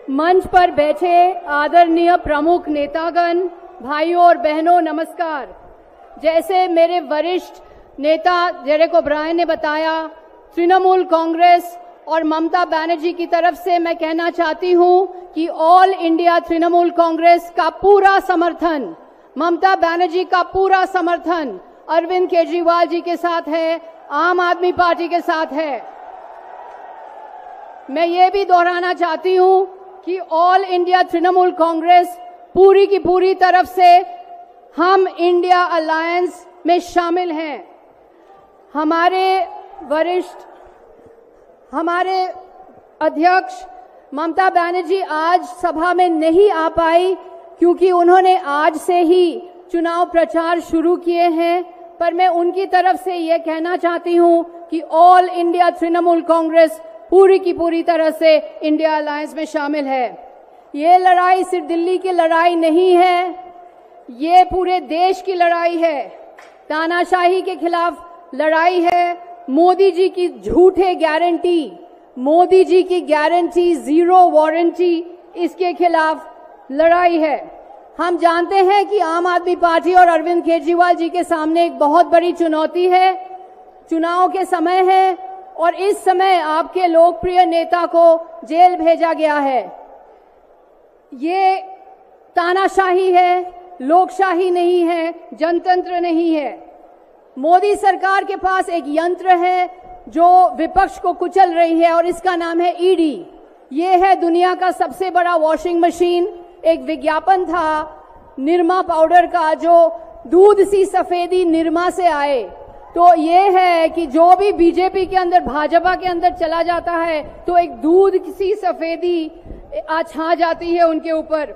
मंच पर बैठे आदरणीय प्रमुख नेतागण, भाइयों और बहनों, नमस्कार। जैसे मेरे वरिष्ठ नेता डेरेक ओब्रायन ने बताया, तृणमूल कांग्रेस और ममता बनर्जी की तरफ से मैं कहना चाहती हूं कि ऑल इंडिया तृणमूल कांग्रेस का पूरा समर्थन, ममता बनर्जी का पूरा समर्थन अरविंद केजरीवाल जी के साथ है, आम आदमी पार्टी के साथ है। मैं ये भी दोहराना चाहती हूं कि ऑल इंडिया तृणमूल कांग्रेस पूरी की पूरी तरफ से हम इंडिया अलायंस में शामिल हैं। हमारे अध्यक्ष ममता बनर्जी आज सभा में नहीं आ पाई क्योंकि उन्होंने आज से ही चुनाव प्रचार शुरू किए हैं, पर मैं उनकी तरफ से ये कहना चाहती हूं कि ऑल इंडिया तृणमूल कांग्रेस पूरी की पूरी तरह से इंडिया अलायंस में शामिल है। ये लड़ाई सिर्फ दिल्ली की लड़ाई नहीं है, ये पूरे देश की लड़ाई है। तानाशाही के खिलाफ लड़ाई है। मोदी जी की झूठे गारंटी, मोदी जी की गारंटी, जीरो वारंटी, इसके खिलाफ लड़ाई है। हम जानते हैं कि आम आदमी पार्टी और अरविंद केजरीवाल जी के सामने एक बहुत बड़ी चुनौती है। चुनाव के समय है और इस समय आपके लोकप्रिय नेता को जेल भेजा गया है। ये तानाशाही है, लोकशाही नहीं है, जनतंत्र नहीं है। मोदी सरकार के पास एक यंत्र है जो विपक्ष को कुचल रही है और इसका नाम है ईडी। ये है दुनिया का सबसे बड़ा वॉशिंग मशीन। एक विज्ञापन था निरमा पाउडर का, जो दूध सी सफेदी निरमा से आए। तो ये है कि जो भी बीजेपी के अंदर, भाजपा के अंदर चला जाता है तो एक दूध सी सफेदी छा जाती है उनके ऊपर।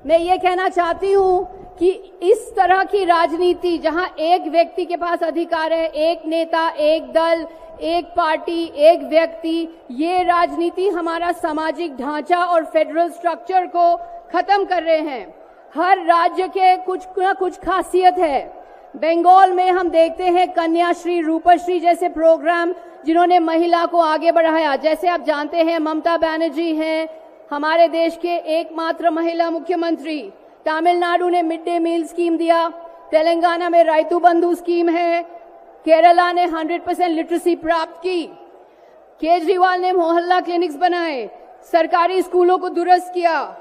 मैं ये कहना चाहती हूं कि इस तरह की राजनीति जहां एक व्यक्ति के पास अधिकार है, एक नेता, एक दल, एक पार्टी, एक व्यक्ति, ये राजनीति हमारा सामाजिक ढांचा और फेडरल स्ट्रक्चर को खत्म कर रहे हैं। हर राज्य के कुछ न कुछ खासियत है। बंगाल में हम देखते हैं कन्याश्री, रूपश्री जैसे प्रोग्राम जिन्होंने महिला को आगे बढ़ाया। जैसे आप जानते हैं ममता बनर्जी हैं हमारे देश के एकमात्र महिला मुख्यमंत्री। तमिलनाडु ने मिड डे मील स्कीम दिया, तेलंगाना में राइतु बंधु स्कीम है, केरला ने 100% लिटरेसी प्राप्त की, केजरीवाल ने मोहल्ला क्लिनिक्स बनाए, सरकारी स्कूलों को दुरुस्त किया,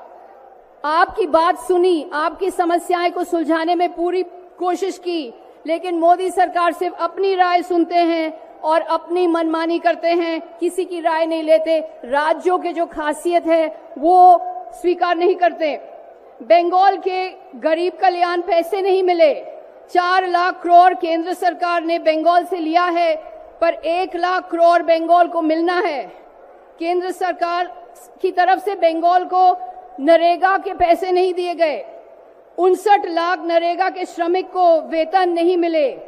आपकी बात सुनी, आपकी समस्याएं को सुलझाने में पूरी कोशिश की। लेकिन मोदी सरकार सिर्फ अपनी राय सुनते हैं और अपनी मनमानी करते हैं, किसी की राय नहीं लेते, राज्यों के जो खासियत है वो स्वीकार नहीं करते। बंगाल के गरीब कल्याण पैसे नहीं मिले। 4 लाख करोड़ केंद्र सरकार ने बंगाल से लिया है, पर 1 लाख करोड़ बंगाल को मिलना है। केंद्र सरकार की तरफ से बंगाल को नरेगा के पैसे नहीं दिए गए। 59 लाख नरेगा के श्रमिक को वेतन नहीं मिले।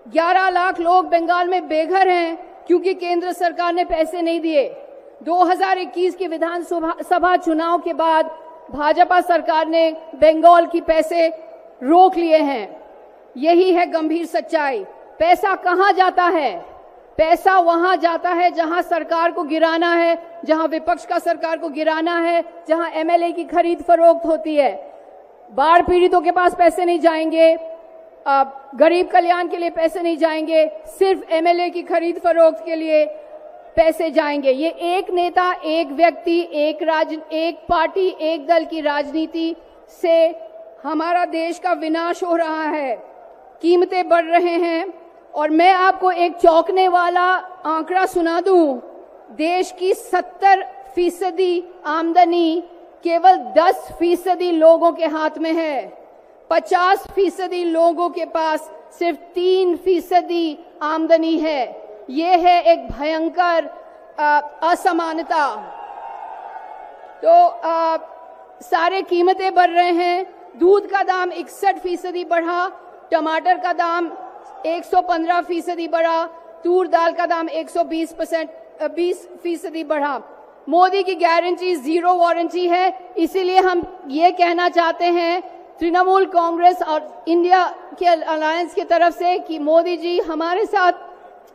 11 लाख लोग बंगाल में बेघर हैं क्योंकि केंद्र सरकार ने पैसे नहीं दिए। 2021 के विधानसभा चुनाव के बाद भाजपा सरकार ने बंगाल की पैसे रोक लिए हैं। यही है गंभीर सच्चाई। पैसा कहां जाता है? पैसा वहां जाता है जहां सरकार को गिराना है, जहां विपक्ष का सरकार को गिराना है, जहां एमएलए की खरीद फरोख्त होती है। बाढ़ पीड़ितों के पास पैसे नहीं जाएंगे, गरीब कल्याण के लिए पैसे नहीं जाएंगे, सिर्फ एमएलए की खरीद फरोख्त के लिए पैसे जाएंगे। ये एक नेता, एक व्यक्ति, एक पार्टी, एक दल की राजनीति से हमारा देश का विनाश हो रहा है। कीमतें बढ़ रहे हैं और मैं आपको एक चौंकने वाला आंकड़ा सुना दूं। देश की 70% आमदनी केवल 10% लोगों के हाथ में है। 50% लोगों के पास सिर्फ 3% आमदनी है। ये है एक भयंकर असमानता। तो सारे कीमतें बढ़ रहे हैं। दूध का दाम 61% बढ़ा, टमाटर का दाम 115% बढ़ा, तूर दाल का दाम 120% बढ़ा। मोदी की गारंटी जीरो वारंटी है। इसीलिए हम ये कहना चाहते हैं तृणमूल कांग्रेस और इंडिया के अलायंस की तरफ से कि मोदी जी हमारे साथ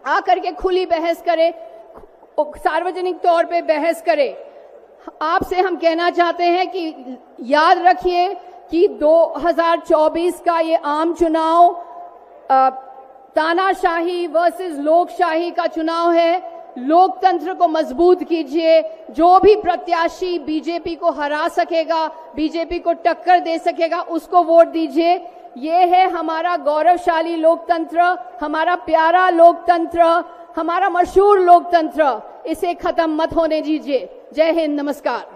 आकर के खुली बहस करें, सार्वजनिक तौर पे बहस करें। आपसे हम कहना चाहते हैं कि याद रखिए कि 2024 का ये आम चुनाव तानाशाही वर्सेस लोकशाही का चुनाव है। लोकतंत्र को मजबूत कीजिए। जो भी प्रत्याशी बीजेपी को हरा सकेगा, बीजेपी को टक्कर दे सकेगा, उसको वोट दीजिए। ये है हमारा गौरवशाली लोकतंत्र, हमारा प्यारा लोकतंत्र, हमारा मशहूर लोकतंत्र। इसे खत्म मत होने दीजिए। जय हिंद, नमस्कार।